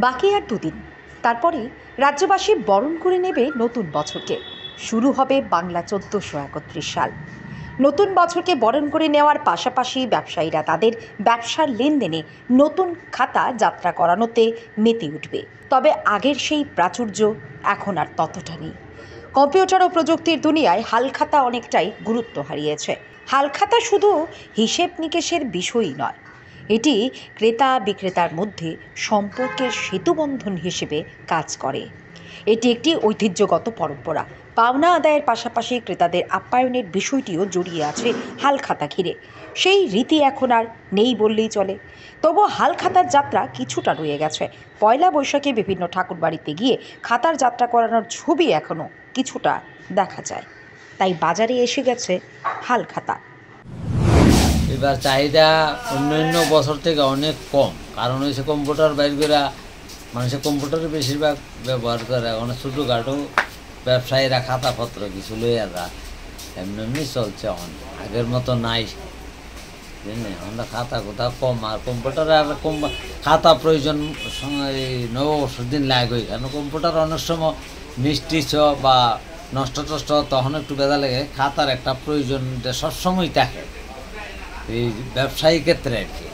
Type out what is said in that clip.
বাকি আর দুদিন, তারপরে রাজ্যবাসী বরণ করে নেবে নতুন বছরকে। শুরু হবে বাংলা 1431 সাল। নতুন বছরকে বরণ করে নেওয়ার পাশাপাশি ব্যবসায়ীরা তাদের ব্যবসার লেনদেনে নতুন খাতা যাত্রা করানোতে মেতে উঠবে। তবে আগের সেই প্রাচুর্য এখন আর ততটা নেই। কম্পিউটার ও প্রযুক্তির দুনিয়ায় হালখাতা অনেকটাই গুরুত্ব হারিয়েছে। হালখাতা শুধু হিসেব নিকেশের বিষয়ই নয়, এটি ক্রেতা বিক্রেতার মধ্যে সম্পর্কের সেতুবন্ধন হিসেবে কাজ করে। এটি একটি ঐতিহ্যগত পরম্পরা। পাওনা আদায়ের পাশাপাশি ক্রেতাদের আপ্যায়নের বিষয়টিও জড়িয়ে আছে হালখাতা ঘিরে। সেই রীতি এখন আর নেই বললেই চলে। তবু হালখাতার যাত্রা কিছুটা রয়ে গেছে। পয়লা বৈশাখে বিভিন্ন ঠাকুরবাড়িতে গিয়ে খাতার যাত্রা করানোর ছবি এখনও কিছুটা দেখা যায়। তাই বাজারে এসে গেছে হালখাতা। এবার চাহিদা অন্যান্য বছর থেকে অনেক কম, কারণ হচ্ছে কম্পিউটার বাইর করে মানুষের কম্পিউটারে বেশিরভাগ ব্যবহার করে। অনেক ছোটোখাটো ব্যবসায়ীরা খাতাপত্র কিছু লইয়া যায়, এমনি এমনি চলছে। আগের মতো নাই, বুঝলেন? আমরা খাতা কোথাও কম, আর কম্পিউটারে আর কম খাতা প্রয়োজন নববর্ষের দিন লাগে। কারণ কম্পিউটার অনেক সময় মিষ্টি ছ বা নষ্ট টষ্ট তখন একটু বেদা লাগে। খাতার একটা প্রয়োজন সবসময় থাকে এই ব্যবসায়ী ক্ষেত্রে আর কি।